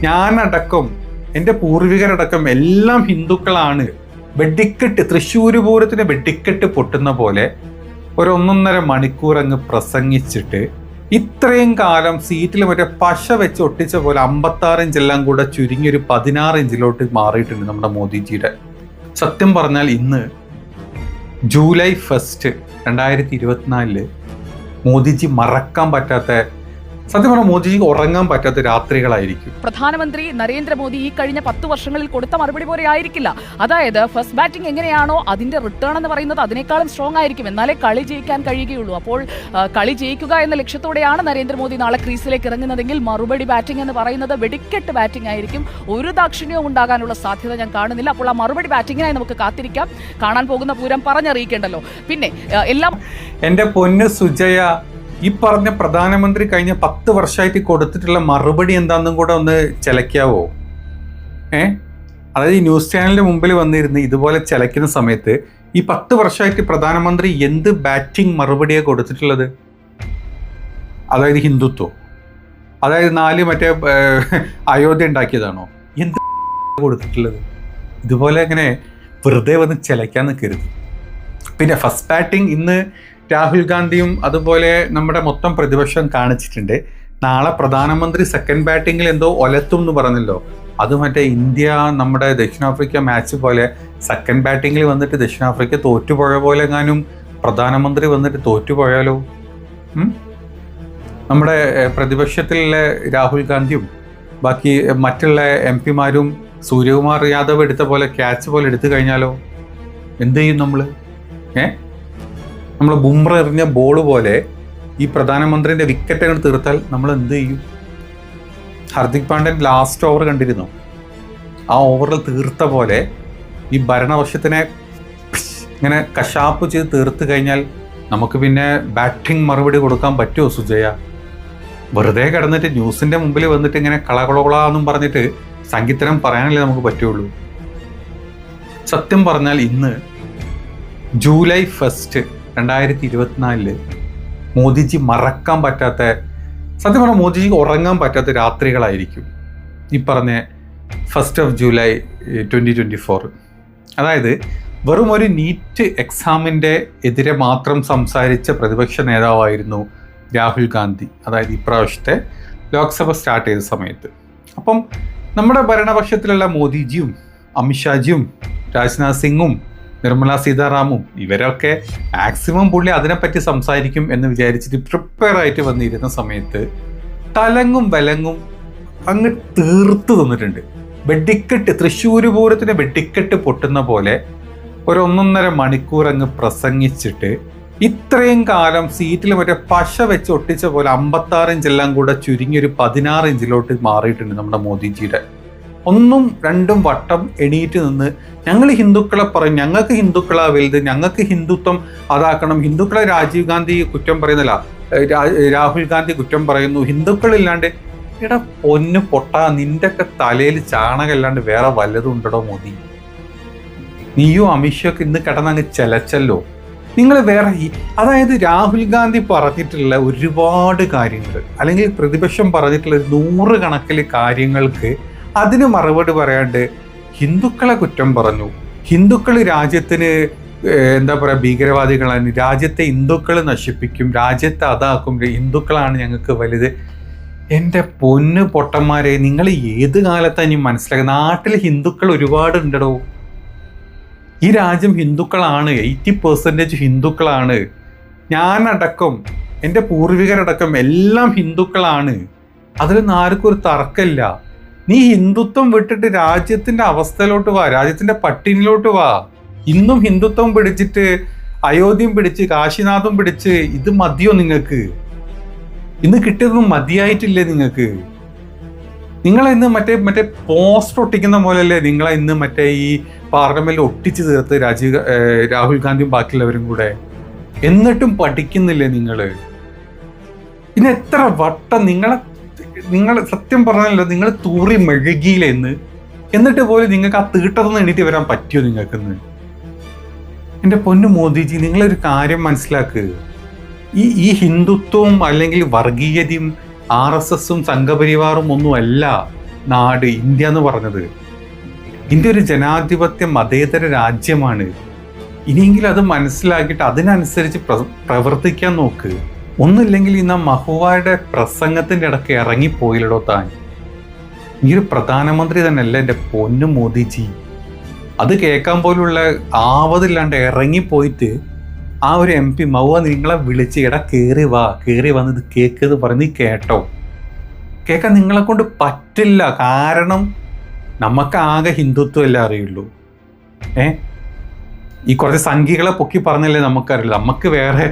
ഞാനടക്കം എൻ്റെ പൂർവികരടക്കം എല്ലാം ഹിന്ദുക്കളാണ്. വെടിക്കെട്ട്, തൃശ്ശൂർ പൂരത്തിന് വെടിക്കെട്ട് പൊട്ടുന്ന പോലെ ഒരു 1.5 മണിക്കൂർ അങ്ങ് പ്രസംഗിച്ചിട്ട് ഇത്രയും കാലം സീറ്റിൽ മറ്റേ പശ വെച്ച് ഒട്ടിച്ച പോലെ 56 ഇഞ്ചെല്ലാം കൂടെ ചുരുങ്ങി ഒരു 16 ഇഞ്ചിലോട്ട് മാറിയിട്ടുണ്ട് നമ്മുടെ മോദിജിയുടെ. സത്യം പറഞ്ഞാൽ ഇന്ന് ജൂലൈ 1 2024 മോദിജി മറക്കാൻ പറ്റാത്ത, സത്യം പറഞ്ഞാൽ മോദിജിക്ക് ഉറങ്ങാൻ പറ്റാത്ത രാത്രികളായിരിക്കും. പ്രധാനമന്ത്രി നരേന്ദ്രമോദി ഈ കഴിഞ്ഞ 10 വർഷങ്ങളിൽ കൊടുത്ത മറുപടി പോലെ ആയിരിക്കില്ല. അതായത് ഫസ്റ്റ് ബാറ്റിംഗ് എങ്ങനെയാണോ അതിന്റെ റിട്ടേൺ എന്ന് പറയുന്നത് അതിനേക്കാളും സ്ട്രോങ് ആയിരിക്കും. എന്നാലേ കളി ജയിക്കാൻ കഴിയുകയുള്ളൂ. അപ്പോൾ കളി ജയിക്കുക എന്ന ലക്ഷ്യത്തോടെയാണ് നരേന്ദ്രമോദി നാളെ ക്രീസിലേക്ക് ഇറങ്ങുന്നതെങ്കിൽ മറുപടി ബാറ്റിംഗ് എന്ന് പറയുന്നത് വെടിക്കെട്ട് ബാറ്റിംഗ് ആയിരിക്കും. ഒരു ദാക്ഷിണ്യവും ഉണ്ടാകാനുള്ള സാധ്യത ഞാൻ കാണുന്നില്ല. അപ്പോൾ ആ മറുപടി ബാറ്റിങ്ങിനായി നമുക്ക് കാത്തിരിക്കാം. കാണാൻ പോകുന്ന പൂരം പറഞ്ഞറിയിക്കേണ്ടല്ലോ. പിന്നെ എല്ലാം എന്റെ പൊന്ന് സുജയ, ഈ പറഞ്ഞ പ്രധാനമന്ത്രി കഴിഞ്ഞ 10 വർഷമായിട്ട് കൊടുത്തിട്ടുള്ള മറുപടി എന്താണെന്നും കൂടെ ഒന്ന് ചിലക്കാവോ? അതായത് ഈ ന്യൂസ് ചാനലിന്റെ മുമ്പിൽ വന്നിരുന്ന് ഇതുപോലെ ചിലക്കുന്ന സമയത്ത് ഈ 10 വർഷമായിട്ട് പ്രധാനമന്ത്രി എന്ത് ബാറ്റിംഗ് മറുപടിയാണ് കൊടുത്തിട്ടുള്ളത്? അതായത് ഹിന്ദുത്വം, അതായത് 4 മറ്റേ അയോധ്യ ഉണ്ടാക്കിയതാണോ? എന്ത് കൊടുത്തിട്ടുള്ളത്? ഇതുപോലെ ഇങ്ങനെ വെറുതെ വന്ന് ചിലക്കാൻ നിൽക്കരുത്. പിന്നെ ഫസ്റ്റ് ബാറ്റിംഗ് ഇന്ന് രാഹുൽ ഗാന്ധിയും അതുപോലെ നമ്മുടെ മൊത്തം പ്രതിപക്ഷം കാണിച്ചിട്ടുണ്ട്. നാളെ പ്രധാനമന്ത്രി സെക്കൻഡ് ബാറ്റിങ്ങിൽ എന്തോ ഒലത്തും എന്ന് പറഞ്ഞല്ലോ. അത് മറ്റേ ഇന്ത്യ നമ്മുടെ ദക്ഷിണാഫ്രിക്ക മാച്ച് പോലെ സെക്കൻഡ് ബാറ്റിങ്ങിൽ വന്നിട്ട് ദക്ഷിണാഫ്രിക്ക തോറ്റുപോയ പോലെ എങ്ങാനും പ്രധാനമന്ത്രി വന്നിട്ട് തോറ്റുപോയാലോ? നമ്മുടെ പ്രതിപക്ഷത്തിലുള്ള രാഹുൽ ഗാന്ധിയും ബാക്കി മറ്റുള്ള MP-മാരും സൂര്യകുമാർ യാദവ് എടുത്ത പോലെ ക്യാച്ച് പോലെ എടുത്തു കഴിഞ്ഞാലോ എന്ത് ചെയ്യും നമ്മൾ? നമ്മൾ ബുംറ എറിഞ്ഞ ബോൾ പോലെ ഈ പ്രധാനമന്ത്രിൻ്റെ വിക്കറ്റ് അങ്ങോട്ട് തീർത്താൽ നമ്മൾ എന്ത് ചെയ്യും? ഹർദിക് പാണ്ഡ്യൻ ലാസ്റ്റ് ഓവർ കണ്ടിരുന്നു. ആ ഓവറിൽ തീർത്ത പോലെ ഈ ഭരണപക്ഷത്തിനെ ഇങ്ങനെ കശാപ്പ് ചെയ്ത് തീർത്ത് കഴിഞ്ഞാൽ നമുക്ക് പിന്നെ ബാറ്റിംഗ് മറുപടി കൊടുക്കാൻ പറ്റുമോ സുജയ? വെറുതെ കിടന്നിട്ട് ന്യൂസിൻ്റെ മുമ്പിൽ വന്നിട്ട് ഇങ്ങനെ കളകളെന്നും പറഞ്ഞിട്ട് സംഗീതം പറയാനല്ലേ നമുക്ക് പറ്റുള്ളൂ. സത്യം പറഞ്ഞാൽ ഇന്ന് ജൂലൈ 1 2024 മോദിജി മറക്കാൻ പറ്റാത്ത, സത്യം പറഞ്ഞാൽ മോദിജിക്ക് ഉറങ്ങാൻ പറ്റാത്ത രാത്രികളായിരിക്കും ഈ പറഞ്ഞ 1 ജൂലൈ 2024. അതായത് വെറും ഒരു നീറ്റ് എക്സാമിൻ്റെ എതിരെ മാത്രം സംസാരിച്ച പ്രതിപക്ഷ നേതാവായിരുന്നു രാഹുൽ ഗാന്ധി. അതായത് ഇപ്രാവശ്യത്തെ ലോക്സഭ സ്റ്റാർട്ട് ചെയ്ത സമയത്ത്. അപ്പം നമ്മുടെ ഭരണപക്ഷത്തിലുള്ള മോദിജിയും അമിത്ഷാജിയും രാജ്നാഥ് സിംഗും നിർമ്മല സീതാറാമും ഇവരൊക്കെ മാക്സിമം പുള്ളി അതിനെപ്പറ്റി സംസാരിക്കും എന്ന് വിചാരിച്ചിട്ട് പ്രിപ്പയർ ആയിട്ട് വന്നിരുന്ന സമയത്ത് തലങ്ങും വിലങ്ങും അങ്ങ് തീർത്ത് തന്നിട്ടുണ്ട്. വെടിക്കെട്ട്, തൃശ്ശൂർ പൂരത്തിന് വെടിക്കെട്ട് പൊട്ടുന്ന പോലെ ഒരു 1.5 മണിക്കൂർ അങ്ങ് പ്രസംഗിച്ചിട്ട് ഇത്രയും കാലം സീറ്റിൽ മറ്റേ പശ വെച്ച് ഒട്ടിച്ച പോലെ 56 ഇഞ്ചെല്ലാം കൂടെ ചുരുങ്ങി ഒരു 16 ഇഞ്ചിലോട്ട് മാറിയിട്ടുണ്ട് നമ്മുടെ മോദിജിയുടെ. 1ഉം 2ഉം വട്ടം എണീറ്റ് നിന്ന് ഞങ്ങൾ ഹിന്ദുക്കളെ പറയും, ഞങ്ങൾക്ക് ഹിന്ദുക്കളാ വലുത്, ഞങ്ങൾക്ക് ഹിന്ദുത്വം അതാക്കണം, ഹിന്ദുക്കളെ രാജീവ് ഗാന്ധി കുറ്റം പറയുന്നില്ല, രാഹുൽ ഗാന്ധി കുറ്റം പറയുന്നു, ഹിന്ദുക്കളില്ലാണ്ട്. എടാ പൊന്നു പൊട്ടാ, നിന്റെ ഒക്കെ തലയിൽ ചാണകല്ലാണ്ട് വേറെ വല്ലതും ഉണ്ടോ മോദി? നീയും അമിത്ഷയൊക്കെ ഇന്ന് കിടന്നങ്ങ് ചെലച്ചല്ലോ. നിങ്ങൾ വേറെ അതായത് രാഹുൽ ഗാന്ധി പറഞ്ഞിട്ടുള്ള ഒരുപാട് കാര്യങ്ങൾ അല്ലെങ്കിൽ പ്രതിപക്ഷം പറഞ്ഞിട്ടുള്ള 100 കണക്കിൽ കാര്യങ്ങൾക്ക് അതിന് മറുപടി പറയാണ്ട് ഹിന്ദുക്കളെ കുറ്റം പറഞ്ഞു, ഹിന്ദുക്കൾ രാജ്യത്തിന് എന്താ പറയുക ഭീകരവാദികളാണ്, രാജ്യത്തെ ഹിന്ദുക്കൾ നശിപ്പിക്കും, രാജ്യത്തെ അതാക്കും, ഹിന്ദുക്കളാണ് ഞങ്ങൾക്ക് വലുത്. എൻ്റെ പൊന്ന് പൊട്ടന്മാരെ, നിങ്ങൾ ഏത് കാലത്താണ് ഇനി മനസ്സിലാക്കുക? നാട്ടിൽ ഹിന്ദുക്കൾ ഒരുപാട് ഉണ്ടോ. ഈ രാജ്യം ഹിന്ദുക്കളാണ്, 80% ഹിന്ദുക്കളാണ്. ഞാനടക്കം എൻ്റെ പൂർവികരടക്കം എല്ലാം ഹിന്ദുക്കളാണ്. അതിലൊന്നും ആർക്കും ഒരു തർക്കമില്ല. നീ ഹിന്ദുത്വം വിട്ടിട്ട് രാജ്യത്തിന്റെ അവസ്ഥയിലോട്ട് വാ, രാജ്യത്തിന്റെ പട്ടിണിയിലോട്ട് വാ. ഇന്നും ഹിന്ദുത്വം പിടിച്ചിട്ട് അയോധ്യയും പിടിച്ച് കാശിനാഥും പിടിച്ച് ഇത് മതിയോ നിങ്ങൾക്ക്? ഇന്ന് കിട്ടിയതൊന്നും മതിയായിട്ടില്ലേ നിങ്ങൾക്ക്? നിങ്ങളെ ഇന്ന് മറ്റേ പോസ്റ്റർ ഒട്ടിക്കുന്ന പോലെയല്ലേ നിങ്ങളെ ഇന്ന് മറ്റേ ഈ പാർലമെന്റിൽ ഒട്ടിച്ചു തീർത്ത് രാഹുൽ ഗാന്ധിയും ബാക്കിയുള്ളവരും കൂടെ. എന്നിട്ടും പഠിക്കുന്നില്ലേ നിങ്ങൾ? ഇനി എത്ര വട്ടം നിങ്ങൾ സത്യം പറഞ്ഞല്ലോ, നിങ്ങൾ തൂറി മെഴുകിയില്ലെന്ന്. എന്നിട്ട് പോലും നിങ്ങൾക്ക് ആ തീട്ടതൊന്നും എണീറ്റ് വരാൻ പറ്റിയോ നിങ്ങൾക്കെന്ന്? എൻ്റെ പൊന്നു മോദിജി, നിങ്ങളൊരു കാര്യം മനസ്സിലാക്കുക. ഈ ഹിന്ദുത്വവും അല്ലെങ്കിൽ വർഗീയതയും RSSും സംഘപരിവാറും ഒന്നുമല്ല നാട് ഇന്ത്യ എന്ന് പറഞ്ഞത്. ഇന്ത്യ ഒരു ജനാധിപത്യ മതേതര രാജ്യമാണ്. ഇനിയെങ്കിലും അത് മനസ്സിലാക്കിയിട്ട് അതിനനുസരിച്ച് പ്രവർത്തിക്കാൻ നോക്ക്. ഒന്നുമില്ലെങ്കിൽ ഇന്ന് മഹുവയുടെ പ്രസംഗത്തിന്റെ ഇടയ്ക്ക് ഇറങ്ങിപ്പോയില്ലടോ താൻ. ഈ ഒരു പ്രധാനമന്ത്രി തന്നെയല്ല എൻ്റെ പൊന്നു മോദിജി. അത് കേൾക്കാൻ പോലുള്ള ആവതില്ലാണ്ട് ഇറങ്ങിപ്പോയിട്ട് ആ ഒരു MP മഹുവ നിങ്ങളെ വിളിച്ച് എടാ കയറി വന്നത് കേൾക്കുന്നത് പറഞ്ഞ് കേട്ടോ. കേൾക്കാൻ നിങ്ങളെ കൊണ്ട് പറ്റില്ല. കാരണം നമുക്ക് ആകെ ഹിന്ദുത്വം എല്ലാം അറിയുള്ളൂ. ഈ കുറച്ച് സംഖ്യകളെ പൊക്കി പറഞ്ഞല്ലേ നമുക്കറിയില്ല. നമുക്ക് വേറെ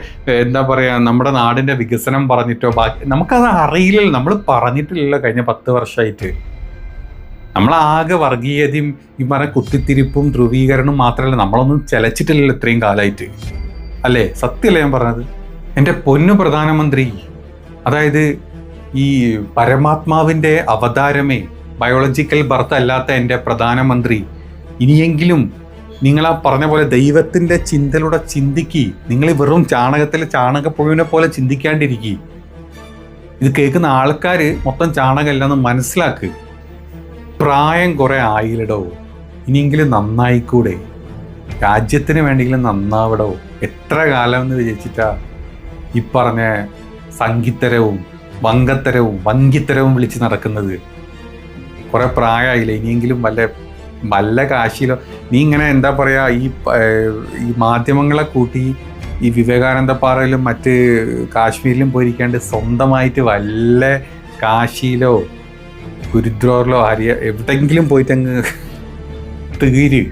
എന്താ പറയുക, നമ്മുടെ നാടിൻ്റെ വികസനം പറഞ്ഞിട്ടോ ബാക്കി നമുക്കത് അറിയില്ലല്ലോ. നമ്മൾ പറഞ്ഞിട്ടില്ലല്ലോ കഴിഞ്ഞ 10 വർഷമായിട്ട്. നമ്മളാകെ വർഗീയതയും ഈ പറഞ്ഞ കുത്തിത്തിരിപ്പും ധ്രുവീകരണവും മാത്രമല്ല, നമ്മളൊന്നും ചലച്ചിട്ടില്ലല്ലോ ഇത്രയും കാലമായിട്ട്. അല്ലേ? സത്യമല്ലേ ഞാൻ പറഞ്ഞത്? എൻ്റെ പൊന്നു പ്രധാനമന്ത്രി, അതായത് ഈ പരമാത്മാവിൻ്റെ അവതാരമേ, ബയോളജിക്കൽ ബർത്ത് അല്ലാത്ത എൻ്റെ പ്രധാനമന്ത്രി, ഇനിയെങ്കിലും നിങ്ങൾ ആ പറഞ്ഞ പോലെ ദൈവത്തിൻ്റെ ചിന്തയിലൂടെ ചിന്തിക്കി. നിങ്ങൾ വെറും ചാണകത്തിലെ ചാണകപ്പുഴുവിനെ പോലെ ചിന്തിക്കാണ്ടിരിക്കുക. ഇത് കേൾക്കുന്ന ആൾക്കാർ മൊത്തം ചാണകമല്ലെന്ന് മനസ്സിലാക്ക്. പ്രായം കുറെ ആയില്ലടോ, ഇനിയെങ്കിലും നന്നായിക്കൂടെ? രാജ്യത്തിന് വേണ്ടിയെങ്കിലും നന്നാവിടോ. എത്ര കാലം എന്ന് വിചാരിച്ചിട്ടാ ഈ പറഞ്ഞ സംഗീത്തരവും വങ്കിത്തരവും വിളിച്ച് നടക്കുന്നത്? കുറെ പ്രായമായില്ലേ? ഇനിയെങ്കിലും വല്ല കാശിയിലോ നീ ഇങ്ങനെ എന്താ പറയാ ഈ മാധ്യമങ്ങളെ കൂട്ടി ഈ വിവേകാനന്ദ പാറയിലും മറ്റ് കാശ്മീരിലും പോയിരിക്കാണ്ട് സ്വന്തമായിട്ട് വല്ല കാശിയിലോ ഗുരുദ്വാറിലോ എവിടെയെങ്കിലും പോയിട്ട് അങ്ങ് തീര്.